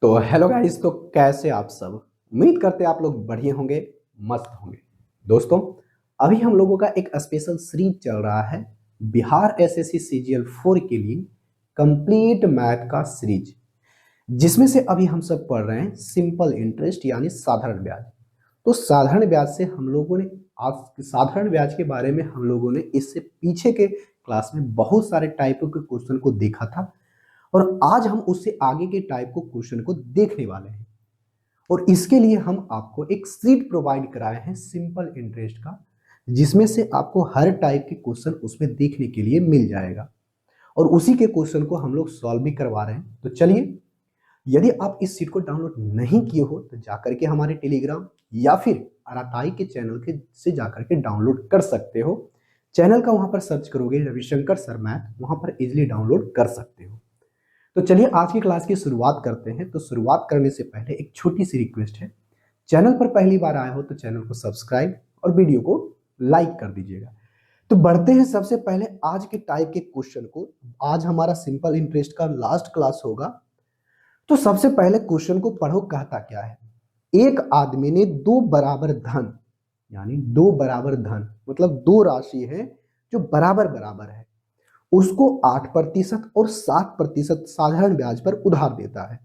तो hello guys, तो कैसे आप सब। उम्मीद करते हैं आप लोग बढ़िया होंगे, मस्त होंगे। दोस्तों, अभी हम लोगों का एक स्पेशल सीरीज चल रहा है बिहार एसएससी सीजीएल 4 के लिए कंप्लीट मैथ का सीरीज, जिसमें से अभी हम सब पढ़ रहे हैं सिंपल इंटरेस्ट यानी साधारण ब्याज। तो साधारण ब्याज से हम लोगों ने आज साधारण ब्याज के बारे में हम लोगों ने इससे पीछे के क्लास में बहुत सारे टाइप के क्वेश्चन को देखा था, और आज हम उससे आगे के टाइप को क्वेश्चन को देखने वाले हैं। और इसके लिए हम आपको एक सीट प्रोवाइड कराए हैं सिंपल इंटरेस्ट का, जिसमें से आपको हर टाइप के क्वेश्चन उसमें देखने के लिए मिल जाएगा, और उसी के क्वेश्चन को हम लोग सॉल्व भी करवा रहे हैं। तो चलिए, यदि आप इस सीट को डाउनलोड नहीं किए हो तो जाकर के हमारे टेलीग्राम या फिर अराताई के चैनल के से जाकर के डाउनलोड कर सकते हो। चैनल का वहां पर सर्च करोगे रविशंकर सर मैथ, वहां पर इजिली डाउनलोड कर सकते हो। तो चलिए आज की क्लास की शुरुआत करते हैं। तो शुरुआत करने से पहले एक छोटी सी रिक्वेस्ट है, चैनल पर पहली बार आए हो तो चैनल को सब्सक्राइब और वीडियो को लाइक कर दीजिएगा। तो बढ़ते हैं सबसे पहले आज के टाइप के क्वेश्चन को। आज हमारा सिंपल इंटरेस्ट का लास्ट क्लास होगा। तो सबसे पहले क्वेश्चन को पढ़ो, कहता क्या है। एक आदमी ने दो बराबर धन, यानी दो बराबर धन मतलब दो राशि है जो बराबर बराबर है, उसको 8% और 7% साधारण ब्याज पर उधार देता है।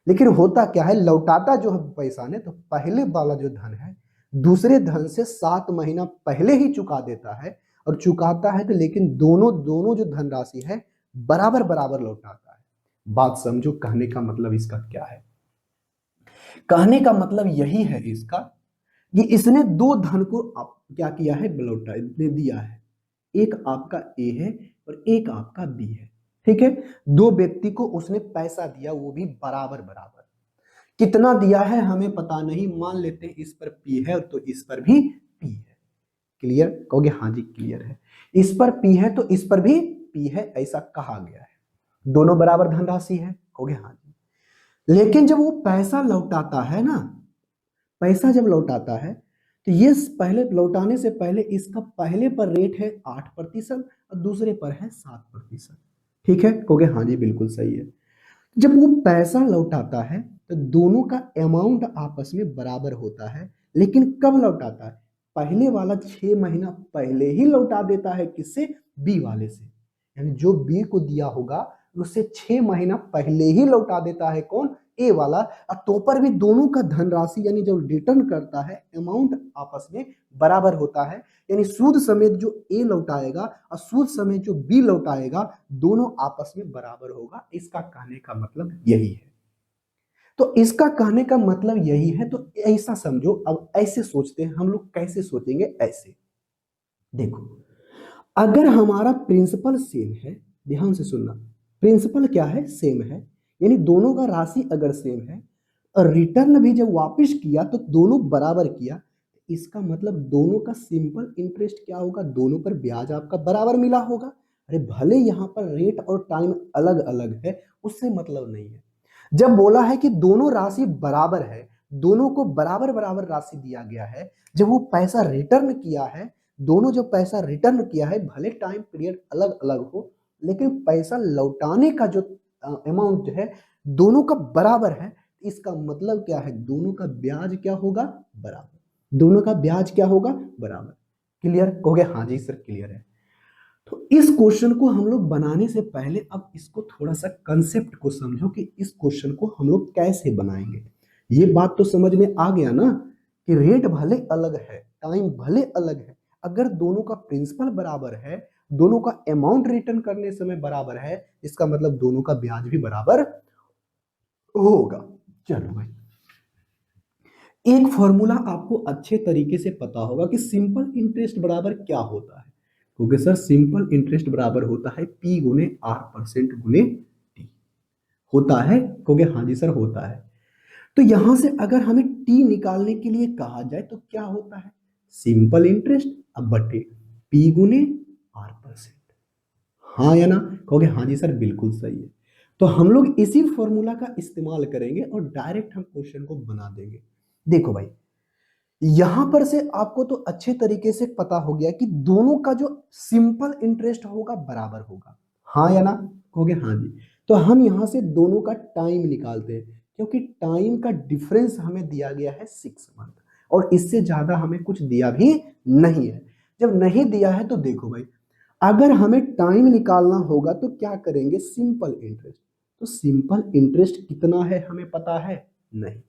लेकिन होता क्या है, लौटाता जो है पैसा ने, तो पहले वाला जो धन है दूसरे धन से 7 महीना पहले ही चुका देता है। और चुकाता है तो लेकिन दोनों दोनों जो धनराशि है बराबर बराबर लौटाता है। बात समझो, कहने का मतलब इसका क्या है। कहने का मतलब यही है इसका कि इसने दो धन को क्या किया है, लौटा दिया है। एक आपका ए है और एक आपका बी है, ठीक है। दो व्यक्ति को उसने पैसा दिया, वो भी बराबर बराबर। कितना दिया है हमें पता नहीं, मान लेते हैं इस पर पी है तो इस पर भी पी है। क्लियर कहोगे? हाँ जी क्लियर है। इस पर पी है तो इस पर भी पी है, ऐसा कहा गया है। दोनों बराबर धनराशि है, कहोगे हाँ जी। लेकिन जब वो पैसा लौटाता है ना, पैसा जब लौटाता है तो ये पहले लौटाने से पहले इसका पहले पर रेट है 8% और दूसरे पर है 7%। ठीक है, कहोगे हाँ जी बिल्कुल सही है। जब वो पैसा लौटाता है तो दोनों का अमाउंट आपस में बराबर होता है। लेकिन कब लौटाता है? पहले वाला 6 महीना पहले ही लौटा देता है। किससे? बी वाले से। यानी जो बी को दिया होगा उससे 6 महीना पहले ही लौटा देता है। कौन? ए वाला। और तो पर भी दोनों का धनराशि यानी जब रिटर्न करता है अमाउंट आपस में बराबर होता है। यानी सूद समेत जो ए लौटाएगा और सूद समेत जो बी लौटाएगा दोनों आपस में बराबर होगा। इसका कहने का मतलब यही है। तो इसका कहने का मतलब यही है। तो ऐसा समझो, अब ऐसे सोचते हैं हम लोग। कैसे सोचेंगे? ऐसे देखो, अगर हमारा प्रिंसिपल सेम है, ध्यान से सुनना, प्रिंसिपल क्या है? सेम है। यानी दोनों का राशि अगर सेम है और रिटर्न भी जब वापस किया तो दोनों बराबर किया, इसका मतलब दोनों का सिंपल इंटरेस्ट क्या होगा? दोनों पर ब्याज आपका बराबर मिला होगा। अरे भले यहां पर रेट और टाइम अलग अलग है, उससे मतलब नहीं है। जब बोला है कि दोनों राशि बराबर है, दोनों को बराबर बराबर राशि दिया गया है, जब वो पैसा रिटर्न किया है, दोनों जब पैसा रिटर्न किया है, भले टाइम पीरियड अलग अलग हो, लेकिन पैसा लौटाने का जो अमाउंट है दोनों का बराबर है। इसका मतलब क्या है? दोनों का ब्याज क्या होगा? बराबर। दोनों का ब्याज क्या होगा? बराबर। क्लियर? कहोगे हाँ जी सर क्लियर है। तो इस क्वेश्चन को हम लोग बनाने से पहले अब इसको थोड़ा सा कंसेप्ट को समझो कि इस क्वेश्चन को हम लोग कैसे बनाएंगे। ये बात तो समझ में आ गया ना कि रेट भले अलग है, टाइम भले अलग है, अगर दोनों का प्रिंसिपल बराबर है, दोनों का अमाउंट रिटर्न करने समय बराबर है, इसका मतलब दोनों का ब्याज भी बराबर होगा। चलो भाई, एक फॉर्मूला आपको अच्छे तरीके से पता होगा कि सिंपल इंटरेस्ट बराबर क्या होता है। क्योंकि सर सिंपल इंटरेस्ट बराबर होता है पी गुने आर परसेंट गुने टी। होता है? क्योंकि हाँ जी सर होता है। तो यहां से अगर हमें टी निकालने के लिए कहा जाए तो क्या होता है? सिंपल इंटरेस्ट अब बटे पी गुने आर परसेंट। हाँ या ना? कहोगे हाँ जी सर बिल्कुल सही है। तो हम लोग इसी फॉर्मूला का इस्तेमाल करेंगे और डायरेक्ट हम क्वेश्चन को बना देंगे। देखो भाई, यहां पर से आपको तो अच्छे तरीके से पता हो गया कि दोनों का जो सिंपल इंटरेस्ट होगा बराबर होगा। हाँ या ना? कहोगे हाँ जी। तो हम यहां से दोनों का टाइम निकालते हैं। क्योंकि टाइम का डिफरेंस हमें दिया गया है 6 मंथ, और इससे ज्यादा हमें कुछ दिया भी नहीं है। जब नहीं दिया है तो देखो भाई, अगर हमें टाइम निकालना होगा तो क्या करेंगे, सिंपल इंटरेस्ट। तो सिंपल इंटरेस्ट कितना है हमें पता है नहीं,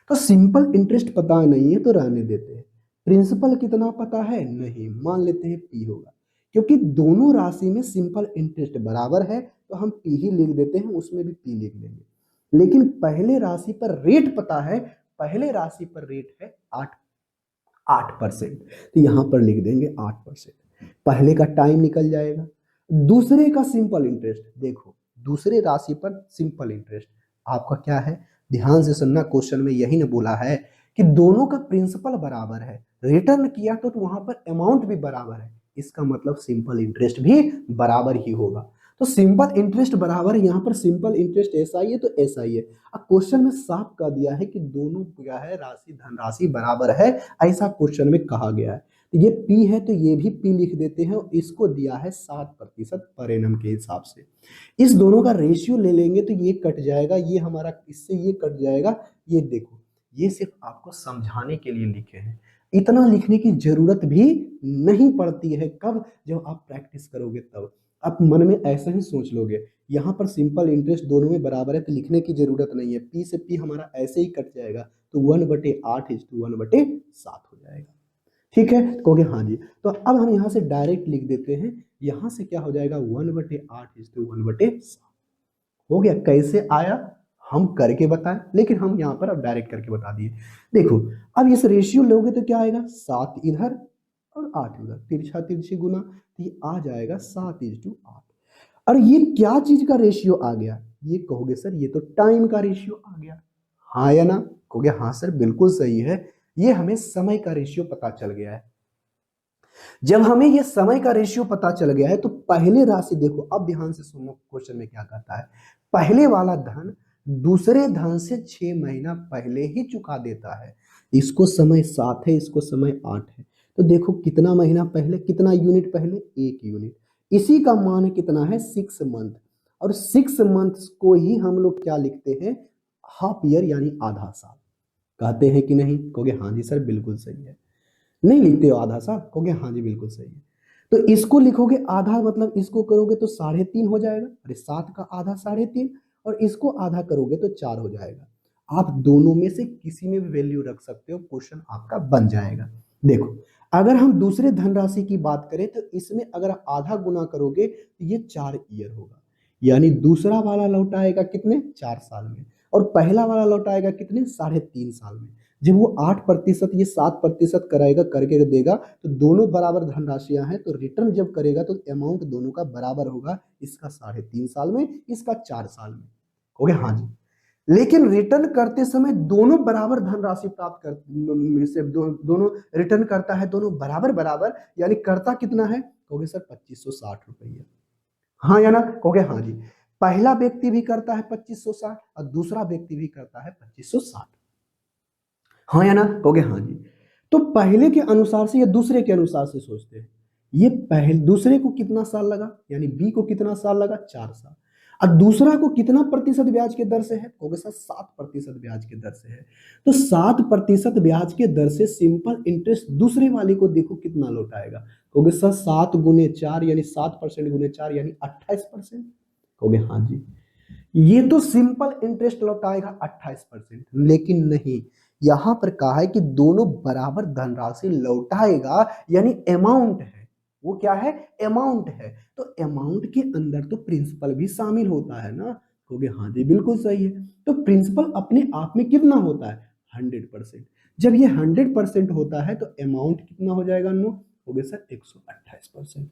तो सिंपल इंटरेस्ट पता नहीं है तो रहने देते हैं। प्रिंसिपल कितना पता है नहीं, मान लेते हैं पी होगा, क्योंकि दोनों राशि में सिंपल इंटरेस्ट बराबर है तो हम पी ही लिख देते हैं, उसमें भी पी लिख देंगे। लेकिन पहले राशि पर रेट पता है, पहले राशि पर रेट है 8%, तो यहां पर लिख देंगे 8%। पहले का टाइम निकल जाएगा। दूसरे का सिंपल इंटरेस्ट देखो, दूसरे राशि पर सिंपल इंटरेस्ट आपका क्या है, ध्यान से सुनना, क्वेश्चन में यही ना बोला है कि दोनों का प्रिंसिपल बराबर है, रिटर्न किया तो वहां पर अमाउंट भी बराबर है, इसका मतलब सिंपल इंटरेस्ट भी बराबर ही होगा। तो सिंपल इंटरेस्ट बराबर है, यहाँ पर सिंपल इंटरेस्ट ऐसा ही है तो ऐसा ही है। अब क्वेश्चन में साफ कह दिया है कि दोनों क्या है, राशि धनराशि बराबर है, ऐसा क्वेश्चन में कहा गया है। तो ये पी है तो ये भी पी लिख देते हैं, और इसको दिया है 7% पर एनम के हिसाब से। इस दोनों का रेशियो ले लेंगे तो ये कट जाएगा, ये हमारा इससे ये कट जाएगा। ये देखो, ये सिर्फ आपको समझाने के लिए लिखे हैं, इतना लिखने की जरूरत भी नहीं पड़ती है। कब, जब आप प्रैक्टिस करोगे तब आप मन में ऐसा ही सोच लोगे, यहाँ पर सिंपल इंटरेस्ट दोनों में बराबर है तो लिखने की जरूरत नहीं है, पी से पी हमारा ऐसे ही कट जाएगा, तो 1/8 1/7 हो जाएगा। ठीक है, कहोगे हाँ जी, तो अब हम यहाँ से डायरेक्ट लिख देते हैं, यहाँ से क्या हो जाएगा, 1/8 1/7 हो गया। कैसे आया हम करके बताएं, लेकिन हम यहाँ पर अब डायरेक्ट करके बता दिए। देखो, अब इस रेशियो लोगे तो क्या आएगा, 7 इधर और 8 उधर, तिरछा तिरछी गुना, तो ये आ जाएगा 7:8। और ये क्या चीज का रेशियो आ गया, ये कहोगे सर ये तो टाइम का रेशियो आ गया, हाँ या ना, कहोगे हाँ सर बिल्कुल सही है, ये हमें समय का रेशियो पता चल गया है। जब हमें ये समय का रेशियो पता चल गया है तो पहले राशि देखो, अब ध्यान से सुनो क्वेश्चन में क्या कहता है, पहले वाला धन दूसरे धन से 6 महीना पहले ही चुका देता है। इसको समय 7 है, इसको समय 8 है, तो देखो कितना महीना पहले, कितना यूनिट पहले, 1 यूनिट। इसी का मान कितना है, 6 मंथ, और 6 मंथ्स को ही हम लोग क्या लिखते हैं, हाफ ईयर यानी आधा साल कहते हैं कि नहीं, कहोगे हाँ जी सर बिल्कुल सही है। नहीं लिखते हो आधा साल, कहोगे हाँ जी बिल्कुल सही है। तो इसको लिखोगे आधा, मतलब इसको करोगे तो 3.5 हो जाएगा, अरे 7 का आधा 3.5, और इसको आधा करोगे तो 4 हो जाएगा। आप दोनों में से किसी में भी वैल्यू रख सकते हो, क्वेश्चन आपका बन जाएगा। देखो, अगर हम दूसरे धनराशि की बात करें तो इसमें अगर आधा गुना करोगे तो ये 4 ईयर होगा, यानी दूसरा वाला लौटाएगा कितने, 4 साल में, और पहला वाला लौटाएगा कितने, 3.5 साल में। जब वो 8% ये 7% कराएगा, करके देगा, तो दोनों बराबर धनराशियां हैं, तो रिटर्न जब करेगा तो अमाउंट दोनों का बराबर होगा, इसका 3.5 साल में, इसका 4 साल में। हो गया हाँ जी। लेकिन रिटर्न करते समय दोनों बराबर धनराशि प्राप्त कर से दोनों रिटर्न करता है, दोनों बराबर बराबर, यानी करता कितना है, कहोगे सर 2560 रुपये, हाँ या ना, कहोगे हाँ जी। पहला व्यक्ति भी करता है 2560 और दूसरा व्यक्ति भी करता है 2560, हाँ या ना, कहोगे हाँ जी। तो पहले के अनुसार से या दूसरे के अनुसार से सोचते हैं, ये पहले दूसरे को कितना साल लगा, यानी बी को कितना साल लगा, 4 साल, और दूसरा को कितना प्रतिशत ब्याज के दर से है, कहोगे सर 7% ब्याज के दर से है। तो 7% ब्याज के दर से सिंपल इंटरेस्ट दूसरे वाले को देखो कितना लौटाएगा, कहोगे सर 7 × 4 यानी 7% × 4 यानी 28%, कहोगे हाँ जी। ये तो सिंपल इंटरेस्ट लौटाएगा 28%, लेकिन नहीं, यहां पर कहा है कि दोनों बराबर धनराशि लौटाएगा, यानी अमाउंट है, वो क्या है, अमाउंट है, तो अमाउंट के अंदर तो प्रिंसिपल भी शामिल होता है ना, कहोगे हाँ जी बिल्कुल सही है। तो प्रिंसिपल अपने आप में कितना होता है, 100%। जब ये 100% होता है तो अमाउंट कितना हो जाएगा, नो, कहोगे सर 128%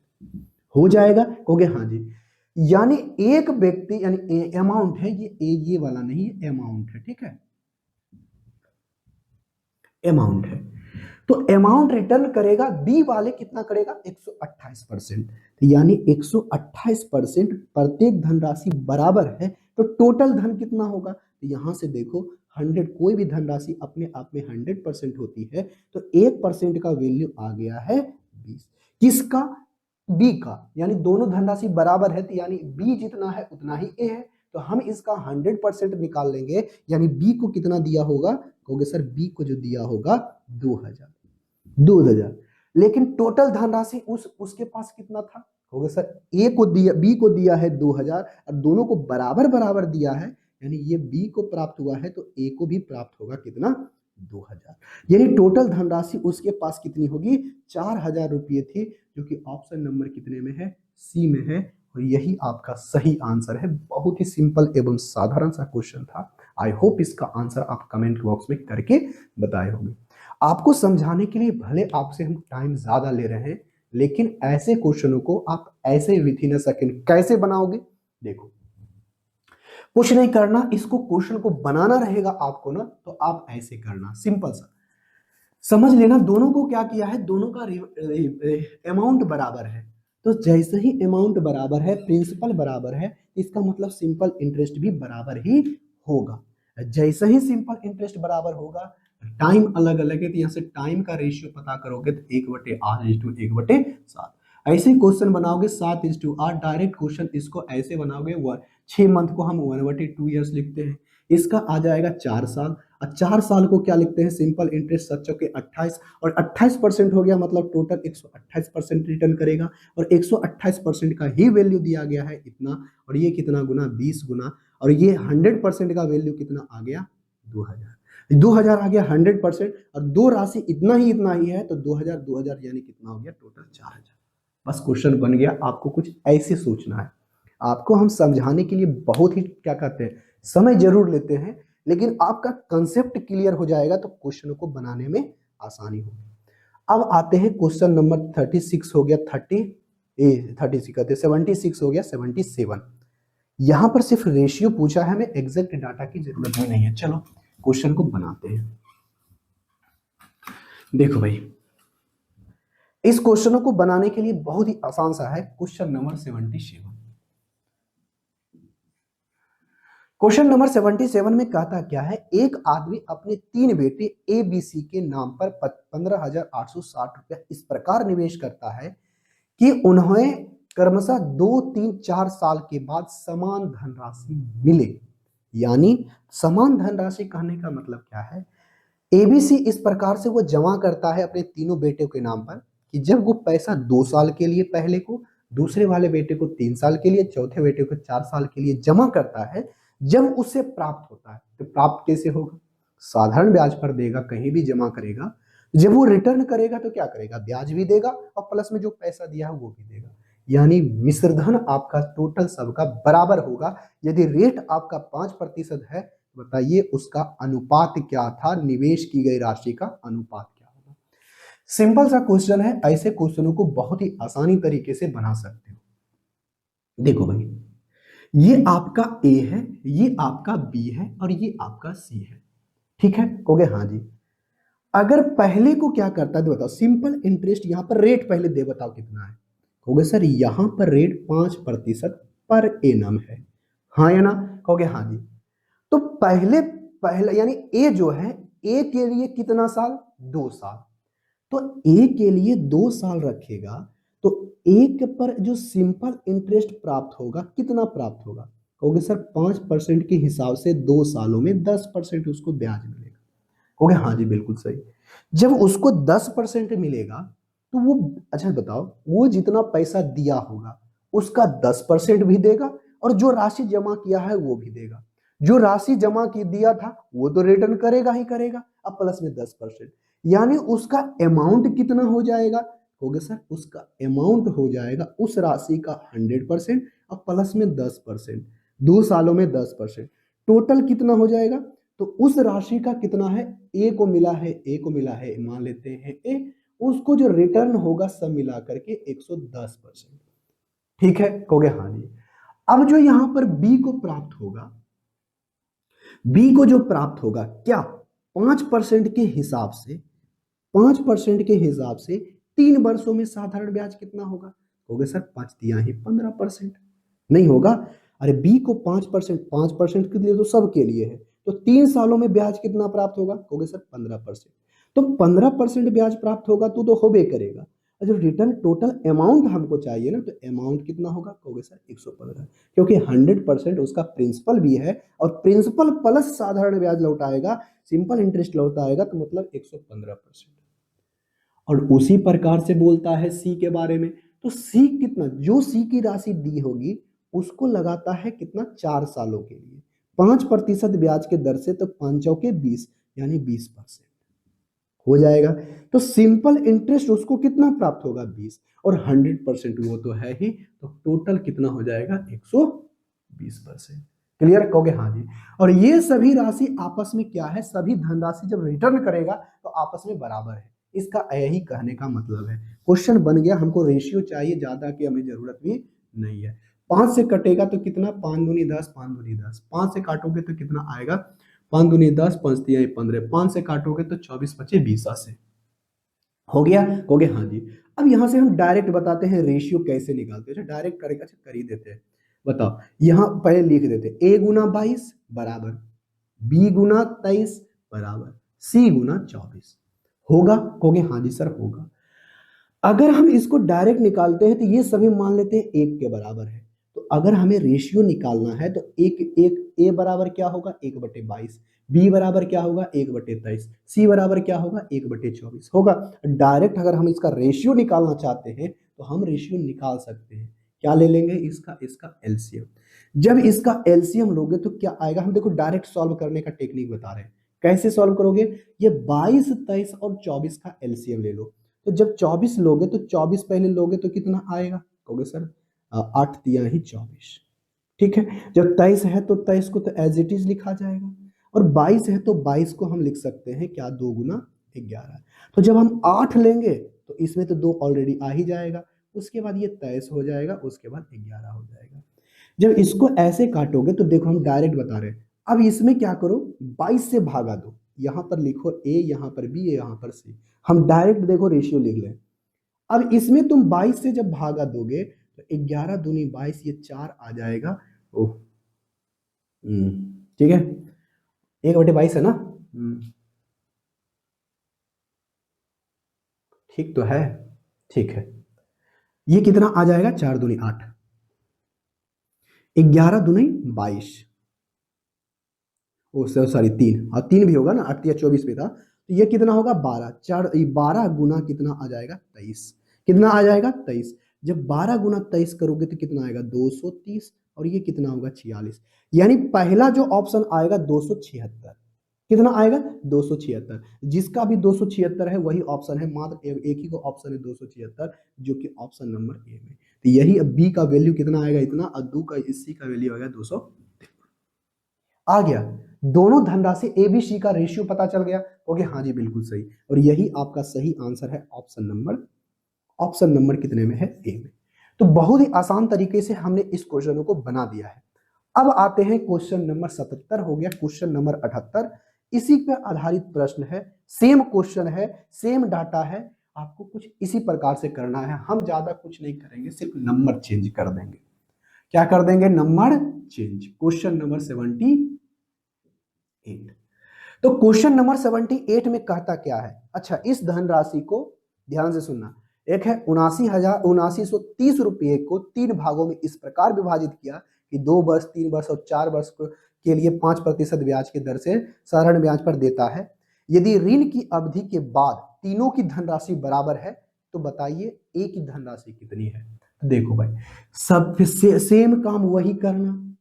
हो जाएगा, कहोगे हाँ जी। यानी एक व्यक्ति, यानी अमाउंट है ये वाला नहीं है, अमाउंट है, ठीक है, अमाउंट है, तो अमाउंट रिटर्न करेगा, बी वाले कितना करेगा, 128%, यानी 128% प्रत्येक धनराशि बराबर है, तो टोटल धन कितना होगा, तो यहां से देखो 100, कोई भी धनराशि अपने आप में 100% होती है, तो 1% का वैल्यू आ गया है 20, किसका, बी का, यानी दोनों धनराशि बराबर है, तो यानी बी जितना है उतना ही ए है, तो हम इसका 100% निकाल लेंगे, यानी बी को कितना दिया होगा, कहोगे सर बी को जो दिया होगा 2000। लेकिन टोटल धनराशि उसके पास कितना था, कहोगे सर ए को दिया, बी को दिया है 2000 और दोनों को बराबर बराबर दिया है, यानी ये बी को प्राप्त हुआ है तो ए को भी प्राप्त होगा कितना, 2000। यानी टोटल धनराशि उसके पास कितनी होगी, 4000 रुपये थी, जो कि ऑप्शन नंबर कितने में है, सी में है, और यही आपका सही आंसर है। बहुत ही सिंपल एवं साधारण सा क्वेश्चन था। आई होप इसका आंसर आप कमेंट बॉक्स में करके बताए होंगे। आपको समझाने के लिए भले आपसे हम टाइम ज्यादा ले रहे हैं, लेकिन ऐसे क्वेश्चनों को आप ऐसे विद इन अ सेकंड कैसे बनाओगे, देखो कुछ नहीं करना, इसको क्वेश्चन को बनाना रहेगा आपको ना, तो आप ऐसे करना, सिंपल सा समझ लेना। दोनों को क्या किया है, दोनों का अमाउंट बराबर है, तो जैसे ही अमाउंट बराबर है, प्रिंसिपल बराबर है, इसका मतलब सिंपल इंटरेस्ट भी बराबर ही होगा। जैसे ही सिंपल इंटरेस्ट बराबर होगा, टाइम अलग अलग है, तो यहाँ से टाइम का रेशियो पता करोगे तो 1/8:1/7। ऐसे क्वेश्चन बनाओगे 7:8, डायरेक्ट क्वेश्चन इसको ऐसे बनाओगे, 6 मंथ को हम 1/2 ईयर्स लिखते हैं, इसका आ जाएगा 4 साल, और 4 साल को क्या लिखते हैं, सिंपल इंटरेस्ट 7 चौके 28, और 28% हो गया, मतलब टोटल 128% रिटर्न करेगा, और 128% का ही वैल्यू दिया गया है इतना, और ये कितना गुना, 20 गुना, और ये 100% का वैल्यू कितना आ गया, 2000 आ गया 100%, और दो राशि इतना ही है, तो 2000 यानी कितना हो गया, टोटल 4000। बस क्वेश्चन बन गया। आपको कुछ ऐसे सोचना है। आपको हम समझाने के लिए बहुत ही क्या कहते हैं, समय जरूर लेते हैं, लेकिन आपका कंसेप्ट क्लियर हो जाएगा तो क्वेश्चन को बनाने में आसानी होगी। अब आते हैं क्वेश्चन नंबर 36 हो गया, 36 कहते 76 हो गया, 77। यहां पर सिर्फ रेशियो पूछा है, हमें एग्जैक्ट डाटा की जरूरत भी नहीं है। चलो क्वेश्चन को बनाते हैं। देखो भाई, इस क्वेश्चनों को बनाने के लिए बहुत ही आसान सा है। क्वेश्चन नंबर 77, क्वेश्चन नंबर 77 में कहता क्या है, एक आदमी अपने 3 बेटे ए बी सी के नाम पर 15,860 रुपया इस प्रकार निवेश करता है कि उन्हें क्रमशः 2, 3, 4 साल के बाद समान धनराशि मिले। यानी समान धनराशि कहने का मतलब क्या है, एबीसी इस प्रकार से वो जमा करता है अपने तीनों बेटे के नाम पर, कि जब वो पैसा 2 साल के लिए पहले को, दूसरे वाले बेटे को 3 साल के लिए, चौथे बेटे को 4 साल के लिए जमा करता है, जब उसे प्राप्त होता है, तो प्राप्त कैसे होगा, साधारण ब्याज पर देगा, कहीं भी जमा करेगा, जब वो रिटर्न करेगा तो क्या करेगा, ब्याज भी देगा और प्लस में जो पैसा दिया है वो भी देगा। यानी मिश्रधन आपका टोटल सबका बराबर होगा। यदि रेट आपका 5% है, बताइए उसका अनुपात क्या था, निवेश की गई राशि का अनुपात क्या होगा। सिंपल सा क्वेश्चन है, ऐसे क्वेश्चनों को बहुत ही आसानी तरीके से बना सकते हो। देखो भाई, ये आपका ए है, ये आपका बी है, और ये आपका सी है, ठीक है, कहोगे हाँ जी। अगर पहले को क्या करता है बताओ, सिंपल इंटरेस्ट, यहां पर रेट पहले दे, बताओ कितना है, कहोगे सर यहां पर रेट 5% पर एनम है, हाँ या ना, कहोगे हाँ जी। तो पहले यानी ए जो है, ए के लिए कितना साल, 2 साल, तो ए के लिए 2 साल रखेगा, तो एक पर जो सिंपल इंटरेस्ट प्राप्त होगा कितना प्राप्त होगा, कहोगे सर 5% के हिसाब से 2 सालों में 10% उसको ब्याज मिलेगा, कहोगे हाँ जी बिल्कुल सही। जब उसको 10% मिलेगा, तो वो, अच्छा बताओ, वो जितना पैसा दिया होगा उसका 10% भी देगा, और जो राशि जमा किया है वो भी देगा। जो राशि जमा की दिया था वो तो रिटर्न करेगा ही करेगा, अब प्लस में 10%, यानी उसका अमाउंट कितना हो जाएगा, कहोगे सर उसका अमाउंट हो जाएगा उस राशि का 100% और प्लस में 10%, 2 सालों में 10%, टोटल कितना हो जाएगा, तो उस राशि का कितना है, ए को मिला है, ए को मिला है, मान लेते हैं ए, उसको जो रिटर्न होगा सब मिला करके 110%, ठीक है, कहोगे हाँ जी। अब जो यहां पर बी को प्राप्त होगा, बी को जो प्राप्त होगा क्या, 5% के हिसाब से, 5% के हिसाब से 3 वर्षों में साधारण ब्याज कितना होगा, कहोगे सर 5 दिया ही 15%, नहीं होगा, अरे बी को 5%, 5% के लिए तो सबके लिए है, तो 3 सालों में ब्याज कितना प्राप्त होगा, कहोगे सर 15%, तो 15% ब्याज प्राप्त होगा तो होबे करेगा, और जब रिटर्न टोटल अमाउंट हमको चाहिए ना, तो अमाउंट कितना होगा, कहोगे सर 115, क्योंकि 100% उसका प्रिंसिपल भी है और प्रिंसिपल प्लस साधारण ब्याज लौटाएगा, सिंपल इंटरेस्ट लौटाएगा, तो मतलब 115%। और उसी प्रकार से बोलता है सी के बारे में, तो सी कितना, जो सी की राशि दी होगी उसको लगाता है कितना, 4 सालों के लिए 5% ब्याज के दर से, तो 5 चौके 20 यानी 20% हो जाएगा। तो सिंपल इंटरेस्ट उसको कितना प्राप्त होगा, 20, और 100% वो तो है ही, तो टोटल कितना हो जाएगा, 120%। क्लियर, कहोगे हाँ जी। और ये सभी राशि आपस में क्या है, सभी धनराशि जब रिटर्न करेगा तो आपस में बराबर है, इसका यही कहने का मतलब है। क्वेश्चन बन गया, हमको रेशियो चाहिए, ज्यादा की हमें जरूरत भी नहीं है। 5 से कटेगा तो कितना, 5 दूनी 10, 5 दूनी 10, 5 से काटोगे तो कितना आएगा, 5 दूनी 10, 5 तिया 15, 5 से काटोगे तो 24 बचे 20 से हो गया, कहोगे हाँ जी। अब यहां से हम डायरेक्ट बताते हैं रेशियो कैसे निकालते हैं, डायरेक्ट करेगा, अच्छा कर ही देते हैं। बताओ, यहां पहले लिख देते, a गुना 22 बराबर b गुना 23 बराबर c गुना 24, होगा, कहोगे हाँ जी सर होगा। अगर हम इसको डायरेक्ट निकालते हैं तो ये सभी मान लेते हैं 1 के बराबर है, तो अगर हमें रेशियो निकालना है तो एक एक a बराबर क्या होगा, 1/22, b बराबर क्या होगा, 1/23, c बराबर क्या होगा, 1/24 होगा। डायरेक्ट अगर हम इसका रेशियो निकालना चाहते हैं तो हम रेशियो निकाल सकते हैं, क्या ले लेंगे, इसका इसका एलसीएम। जब इसका एलसीएम लोगे तो क्या आएगा, हम देखो डायरेक्ट सॉल्व करने का टेक्निक बता रहे हैं, कैसे सॉल्व करोगे, ये 22, 23 और 24 का एलसीएम ले लो। तो जब 24 लोगे तो 24 पहले लोगे तो कितना आएगा, कहोगे सर 8 तिया ही 24, ठीक है। जब 23 है तो 23 को तो एज इट इज लिखा जाएगा, और 22 है तो 22 को हम लिख सकते हैं क्या, 2 गुना 11। तो जब हम 8 लेंगे तो इसमें तो 2 ऑलरेडी आ ही जाएगा, उसके बाद ये 23 हो जाएगा, उसके बाद 11 हो जाएगा। जब इसको ऐसे काटोगे तो देखो हम डायरेक्ट बता रहे हैं, अब इसमें क्या करो, 22 से भागा दो, यहां पर लिखो a, यहां पर b, यहां पर c, हम डायरेक्ट देखो रेशियो लिख लें। अब इसमें तुम 22 से जब भागा दोगे तो 11 दूनी 22, ये 4 आ जाएगा। ओह, ठीक है, 1/22 है ना, ठीक तो है, ठीक है। ये कितना आ जाएगा, 4 दूनी 8, 11 दूनी 22, ओ सॉरी 3, हाँ 3 भी होगा ना, 8 या 24 भी था, तो ये कितना होगा, 12, 12 गुना कितना आ जाएगा, 23, कितना आ जाएगा 23। जब 12 गुना 23 करोगे तो कितना आएगा, 230, और ये कितना होगा 46, यानी पहला जो ऑप्शन आएगा 276, कितना आएगा 276, जिसका भी 276 है वही ऑप्शन है, मात्र एक ही को ऑप्शन है 276, जो कि ऑप्शन नंबर ए में। तो यही अब बी का वैल्यू कितना आएगा, इतना, और दो का सी का वैल्यू आएगा 200। आ गया, दोनों धनराशि ए बी सी का रेशियो पता चल गया, ओके हाँ जी बिल्कुल सही, और यही आपका सही आंसर है, ऑप्शन नंबर कितने में है, ए में। तो बहुत ही आसान तरीके से हमने इस क्वेश्चन को बना दिया है। अब आते हैं क्वेश्चन नंबर 77, हो गया क्वेश्चन नंबर 78, इसी पर आधारित प्रश्न है, सेम क्वेश्चन है, सेम डाटा है, आपको कुछ इसी प्रकार से करना है, हम ज्यादा कुछ नहीं करेंगे, सिर्फ नंबर चेंज कर देंगे। क्या कर देंगे, नंबर चेंज। क्वेश्चन नंबर 78, तो क्वेश्चन नंबर 78 में कहता क्या है, अच्छा इस धनराशि को ध्यान से सुनना, एक है 79,7930 रुपये को 3 भागों में इस प्रकार विभाजित किया कि 2 वर्ष, 3 वर्ष और 4 वर्ष के लिए 5% ब्याज की दर से साधारण ब्याज पर देता है। यदि ऋण की अवधि के बाद तीनों की धनराशि बराबर है तो बताइए ए की धनराशि कितनी है। तो देखो भाई, सब सेम काम वही करना,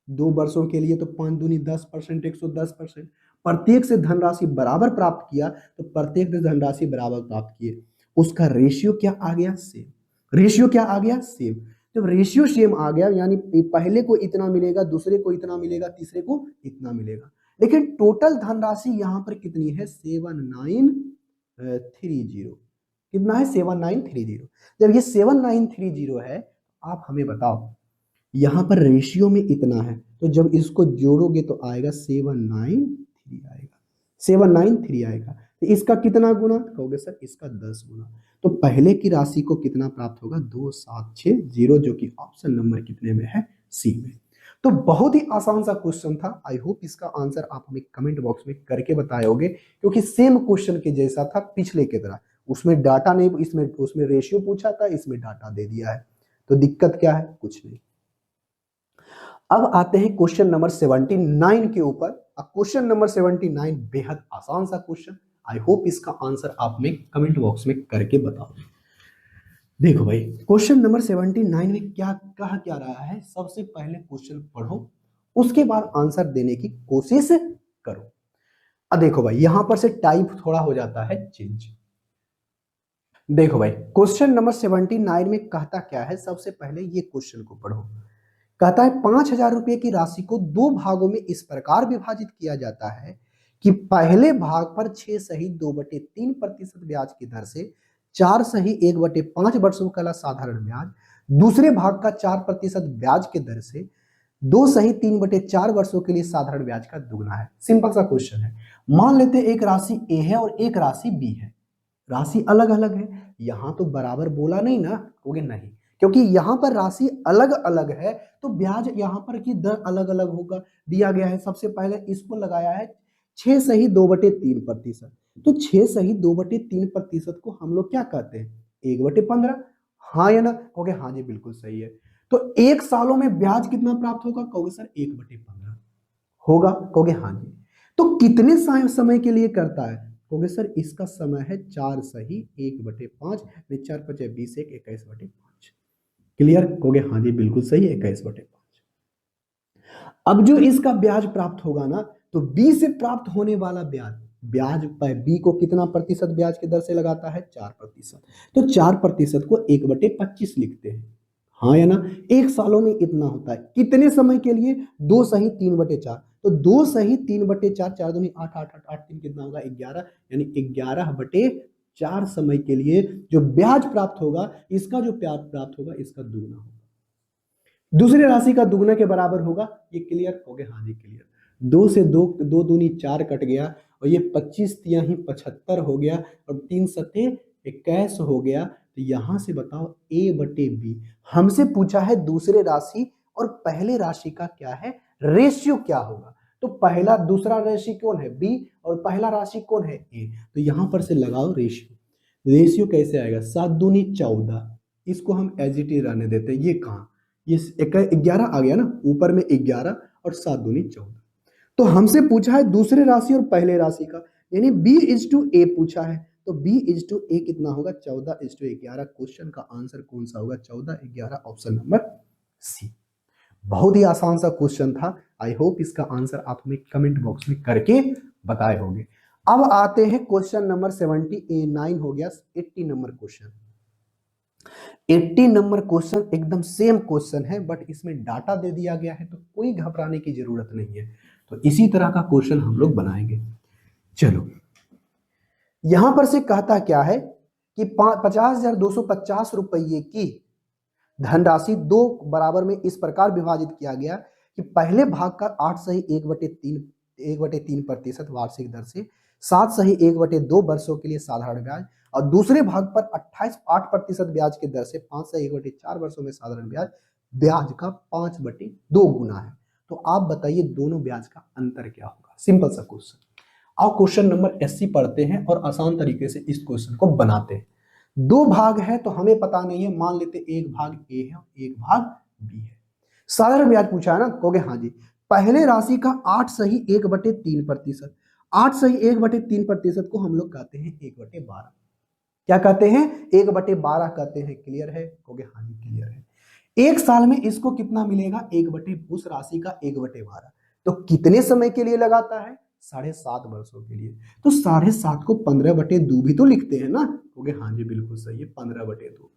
2 वर्षों के लिए तो 5 दूनी 10%, 110%, प्रत्येक से धनराशि बराबर प्राप्त किया तो प्रत्येक से धनराशि बराबर प्राप्त किए, उसका रेशियो क्या आ गया, सेम। रेशियो क्या आ गया, सेम। जब रेशियो सेम आ गया यानी पहले को इतना मिलेगा, दूसरे को इतना मिलेगा, तीसरे को इतना मिलेगा, लेकिन टोटल धनराशि यहां पर कितनी है, 7930, कितना है 7930। जब ये 7930 है, आप हमें बताओ यहां पर रेशियो में इतना है, तो जब इसको जोड़ोगे तो आएगा 793 आएगा, 793 आएगा, तो इसका कितना गुना, कहोगे सर इसका 10 गुना। तो पहले की राशि को कितना प्राप्त होगा, 2760, जो कि ऑप्शन नंबर कितने में है, सी में। तो बहुत ही आसान सा क्वेश्चन था, आई होप इसका आंसर आप हमें कमेंट बॉक्स में करके बताए होगे, क्योंकि सेम क्वेश्चन के जैसा था पिछले की तरह, उसमें डाटा नहीं, इसमें उसमें रेशियो पूछा था, इसमें डाटा दे दिया है। तो दिक्कत क्या है? कुछ नहीं। अब आते हैं क्वेश्चन नंबर 79 के ऊपर। क्वेश्चन नंबर 79 बेहद आसान सा क्वेश्चन। आई होप इसका आंसर आप में कमेंट बॉक्स में करके बताओ। देखो भाई, क्वेश्चन नंबर 79 में क्या कहा क्या रहा है, सबसे पहले क्वेश्चन पढ़ो, उसके बाद आंसर देने की कोशिश करो। अब देखो भाई, यहां पर से टाइप थोड़ा हो जाता है चेंज। देखो भाई, क्वेश्चन नंबर 79 में कहता क्या है, सबसे पहले ये क्वेश्चन को पढ़ो। कहता है 5,000 रुपए की राशि को दो भागों में इस प्रकार विभाजित किया जाता है कि पहले भाग पर 6 सही 2/3% ब्याज की दर से 4 सही 1/5 वर्षों का साधारण ब्याज, दूसरे भाग का 4% ब्याज के दर से 2 सही 3/4 वर्षों के लिए साधारण ब्याज का दुगना है। सिंपल सा क्वेश्चन है। मान लेते हैं एक राशि ए है और एक राशि बी है, राशि अलग अलग है। यहां तो बराबर बोला नहीं ना, कहोगे नहीं, क्योंकि यहां पर राशि अलग अलग है तो ब्याज यहां पर की दर अलग अलग होगा। दिया गया है, सबसे पहले इसको लगाया है 6 सही 2/3%। तो 6 सही 2/3% को हम लोग क्या कहते हैं? 1/15। हाँ या ना? कहोगे हाँ जी बिल्कुल सही है। तो 1 सालों में ब्याज कितना प्राप्त होगा? कहोगे सर 1/15 होगा। कहोगे हाँ जी। तो कितने समय के लिए करता है? कहोगे सर इसका समय है 4 सही 1/5, 4 5 20 21/5। क्लियर? कहोगे हाँ जी बिल्कुल सही, 21/5। अब जो इसका ब्याज प्राप्त होगा ना, तो बी से प्राप्त होने वाला ब्याज, ब्याज बी को कितना प्रतिशत ब्याज की दर से लगाता है? 4%। तो 4% को 1/25 लिखते हैं। हाँ या ना? 1 सालों में इतना होता है। कितने समय के लिए? 2 सही 3/4। तो 2 सही 3/4, 4 दूनी 8, 8 8 8 3 कितना होगा? 11, यानी 11/4 समय के लिए जो ब्याज प्राप्त होगा, इसका जो ब्याज प्राप्त होगा इसका दुगना होगा, दूसरी राशि का दुगना के बराबर होगा। ये क्लियर? हो गया? हाँ जी क्लियर। 2 से 2, 2 दूनी 4 कट गया, और ये 25 तिया ही 75 हो गया, और 3 सते 21 हो गया। तो यहां से बताओ A/B। हमसे पूछा है दूसरे राशि और पहले राशि का क्या है रेशियो, क्या होगा। तो पहला दूसरा राशि कौन है? B, और पहला राशि कौन है? A। तो यहां पर से लगाओ रेशियो। रेशियो कैसे आएगा? 7 दूनी 14, इसको हम एज इट इज रहने देते हैं। ये कहां? ये 11 आ गया ना, ऊपर में 11 और 7 दूनी 14। तो हमसे पूछा है दूसरे राशि और पहले राशि का, यानी B/A पूछा है। तो B/A कितना होगा? 14/11। क्वेश्चन का आंसर कौन सा होगा? 14/11, ऑप्शन नंबर सी। बहुत ही आसान सा क्वेश्चन था। आई होप इसका आंसर आप हमें कमेंट बॉक्स में करके बताए होंगे। अब आते हैं क्वेश्चन नंबर 79 हो गया, 80 नंबर क्वेश्चन। 80 नंबर क्वेश्चन एकदम सेम क्वेश्चन है, बट इसमें डाटा दे दिया गया है, तो कोई घबराने की जरूरत नहीं है। तो इसी तरह का क्वेश्चन हम लोग बनाएंगे। चलो, यहां पर से कहता क्या है कि 50,250 रुपये की धनराशि दो बराबर में इस प्रकार विभाजित किया गया कि पहले भाग का 8 सही 1/3% वार्षिक दर से 7 सही 1/2 वर्षों के लिए साधारण ब्याज, और दूसरे भाग पर 8% ब्याज की दर से 5 सही 1/4 वर्षों में साधारण ब्याज, ब्याज का 5/2 गुना है। तो आप बताइए दोनों ब्याज का अंतर क्या होगा? सिंपल सा क्वेश्चन। आओ क्वेश्चन नंबर 80 पढ़ते हैं और आसान तरीके से इस क्वेश्चन को बनाते हैं। दो भाग है तो हमें पता नहीं है, मान लेते एक भाग ए है और एक भाग बी है। साधारण ब्याज पूछा है ना, कहोगे हाँ जी। पहले राशि का 8 सही 1/3%, 8 सही 1/3% को हम लोग कहते हैं 1/12। क्या कहते हैं? 1/12 कहते हैं। क्लियर है? कहोगे हाँ जी क्लियर है। एक साल में इसको कितना मिलेगा? उस राशि का 1/12। तो कितने समय के लिए लगाता है? 7.5 वर्षों के लिए। तो 7.5 को 15/2 भी तो लिखते हैं ना। कहोगे हाँ जी बिल्कुल सही है, 15/2।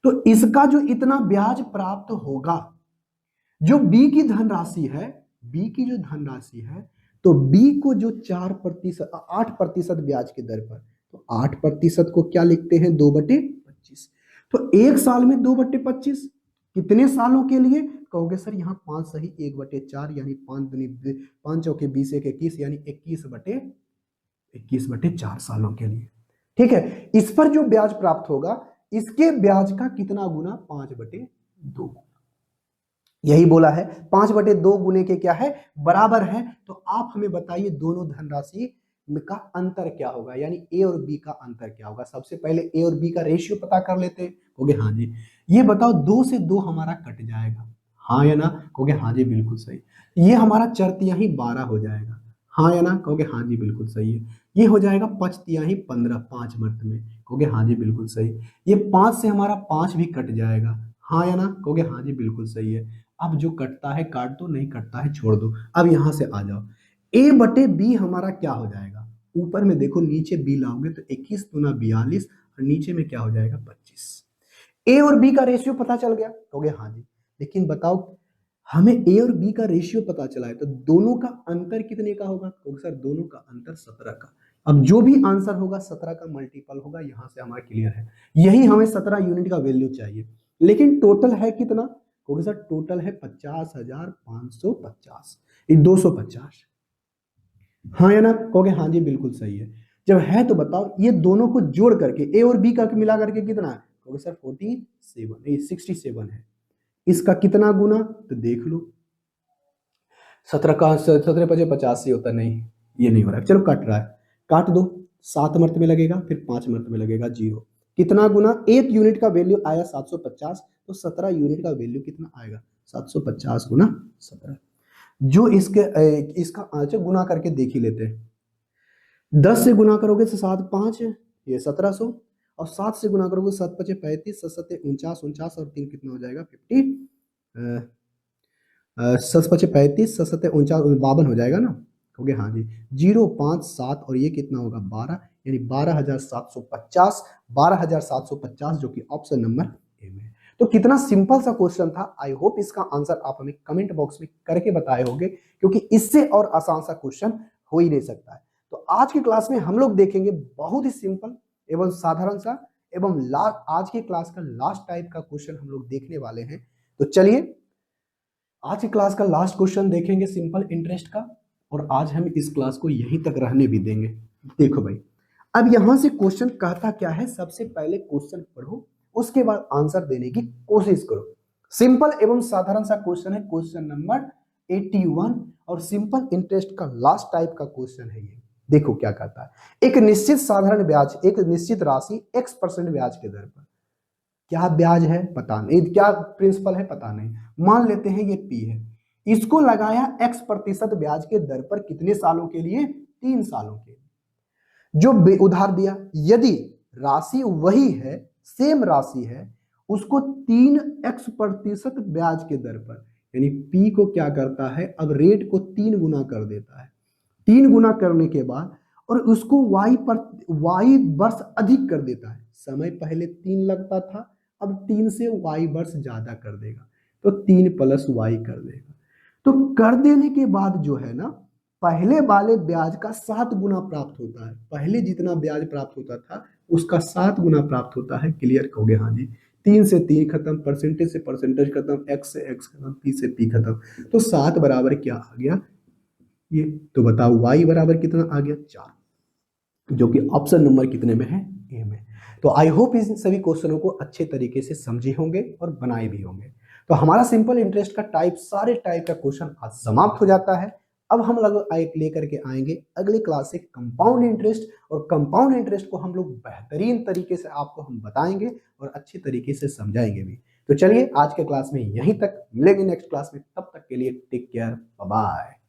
तो इसका जो इतना ब्याज प्राप्त होगा, जो बी की धनराशि है, बी की जो धनराशि है, तो बी को जो 4%, 8% ब्याज की दर पर, तो 8% को क्या लिखते हैं? 2/25। तो एक साल में 2/25, कितने सालों के लिए? कहोगे सर यहाँ 5 सही 1/4, यानी 5 चौके 20 1 21, यानी 21/4 सालों के लिए। ठीक है, इस पर जो ब्याज प्राप्त होगा, इसके ब्याज का कितना गुना? 5/2। यही बोला है, 5/2 गुने के क्या है? बराबर है। तो आप हमें बताइए दोनों धनराशि का अंतर क्या होगा, यानी ए और बी का अंतर क्या होगा। सबसे पहले ए और बी का रेशियो पता कर लेते हैं। कहोगे हाँ जी। ये बताओ 2 से 2 हमारा कट जाएगा, हाँ या ना। कहोगे हाँ जी बिल्कुल सही। ये हमारा चरतिया ही 12 हो जाएगा, हाँ या ना। कहोगे हाँ जी बिल्कुल सही है। ये हो जाएगा पचतिया ही 15, 5 मर्त में। कहोगे हाँ जी बिल्कुल सही। ये 5 से हमारा 5 भी कट जाएगा, हाँ या ना। कहोगे हाँ जी बिल्कुल सही है। अब जो कटता है काट दो, नहीं कटता है छोड़ दो। अब यहां से आ जाओ, ए बटे बी हमारा क्या हो जाएगा। ऊपर में देखो, नीचे बी लाओगे तो 21 दूना 42 और नीचे में क्या हो जाएगा 25। ए और बी का रेशियो पता चल गया। कहोगे हाँ जी। लेकिन बताओ, हमें ए और बी का रेशियो पता चला है तो दोनों का अंतर कितने का होगा। कहोगे सर दोनों का अंतर 17 का। अब जो भी आंसर होगा 17 का मल्टीपल होगा, यहां से हमारा क्लियर है। यही हमें 17 यूनिट का वैल्यू चाहिए। लेकिन टोटल है कितना। कहोगे सर टोटल है 50,550, 250, हाँ या ना। कहोगे हाँ जी बिल्कुल सही है। जब है तो बताओ, ये दोनों को जोड़ करके ए और बी का मिला करके कितना है। कहोगे सर 67 है। इसका कितना गुना, तो देख लो। 17 का 17 पचे 85 होता, नहीं ये नहीं हो रहा है। चलो कट रहा है, काट दो। 7 मर्त में लगेगा, फिर 5 मर्त में लगेगा 0। कितना गुना, 1 यूनिट का वैल्यू आया 750, तो 17 यूनिट का वैल्यू कितना आएगा 750 गुना 17। जो इसका अच्छा गुना करके देख ही लेते हैं। 10 से गुना करोगे तो 7 5, ये 1700। और 7 से गुना करोगे 7 पचे 35, 7 सत्ते 49, 49 और 3 कितना हो जाएगा 50। 7 पचे 35, 7 सत्ते 49, 52 हो जाएगा ना। कहोगे हाँ जी। 0 5 7 और ये कितना होगा 12, यानी 12,750, 12,750 जो कि ऑप्शन नंबर ए में। तो कितना सिंपल सा क्वेश्चन था। आई होप इसका आंसर आप हमें कमेंट बॉक्स में करके बताए होंगे, क्योंकि इससे और आसान सा क्वेश्चन हो ही नहीं सकता है। तो आज की क्लास में हम लोग देखेंगे बहुत ही सिंपल एवं साधारण सा एवं आज की क्लास का लास्ट टाइप का क्वेश्चन हम लोग देखने वाले हैं। तो चलिए आज की क्लास का लास्ट क्वेश्चन देखेंगे सिंपल इंटरेस्ट का, और आज हम इस क्लास को यहीं तक रहने भी देंगे। देखो भाई, अब यहां से क्वेश्चन कहता क्या है, सबसे पहले क्वेश्चन पढ़ो, उसके बाद आंसर देने की कोशिश करो। सिंपल एवं साधारण सा क्वेश्चन है, क्वेश्चन नंबर 81, और सिंपल इंटरेस्ट का लास्ट टाइप का क्वेश्चन है ये। देखो क्या कहता है, एक निश्चित साधारण ब्याज, एक निश्चित राशि x% ब्याज के दर पर, क्या ब्याज है पता नहीं, क्या प्रिंसिपल है पता नहीं, मान लेते हैं ये पी है, इसको लगाया x% ब्याज के दर पर कितने सालों के लिए, 3 सालों के लिए। जो उधार दिया, यदि राशि वही है, सेम राशि है, उसको 3x% ब्याज के दर पर, यानी पी को क्या करता है, अब रेट को 3 गुना कर देता है। 3 गुना करने के बाद और उसको वाई वर्ष अधिक कर देता है। समय पहले 3 लगता था, अब 3 से वाई वर्ष ज्यादा कर देगा, तो 3 प्लस वाई कर देगा। तो कर देने के बाद जो है ना, पहले वाले ब्याज का 7 गुना प्राप्त होता है। पहले जितना ब्याज प्राप्त होता था उसका 7 गुना प्राप्त होता है। क्लियर कहोगे हाँ जी। 3 से 3 खत्म, परसेंटेज से परसेंटेज खत्म, एक्स से एक्स खत्म, पी से पी खत्म, तो 7 बराबर क्या आ गया ये, तो बताओ y बराबर कितना आ गया 4, जो कि ऑप्शन नंबर कितने में है, ए में। तो आई होप इन सभी क्वेश्चनों को अच्छे तरीके से समझे होंगे और बनाए भी होंगे। तो हमारा सिंपल इंटरेस्ट का टाइप, सारे टाइप का क्वेश्चन आज समाप्त हो जाता है। अब हम लोग लेकर के आएंगे अगले क्लास से कंपाउंड इंटरेस्ट, और कंपाउंड इंटरेस्ट को हम लोग बेहतरीन तरीके से आपको हम बताएंगे और अच्छे तरीके से समझाएंगे भी। तो चलिए आज के क्लास में यहीं तक, मिलेंगे नेक्स्ट क्लास में, तब तक के लिए टेक केयर, बाय बाय।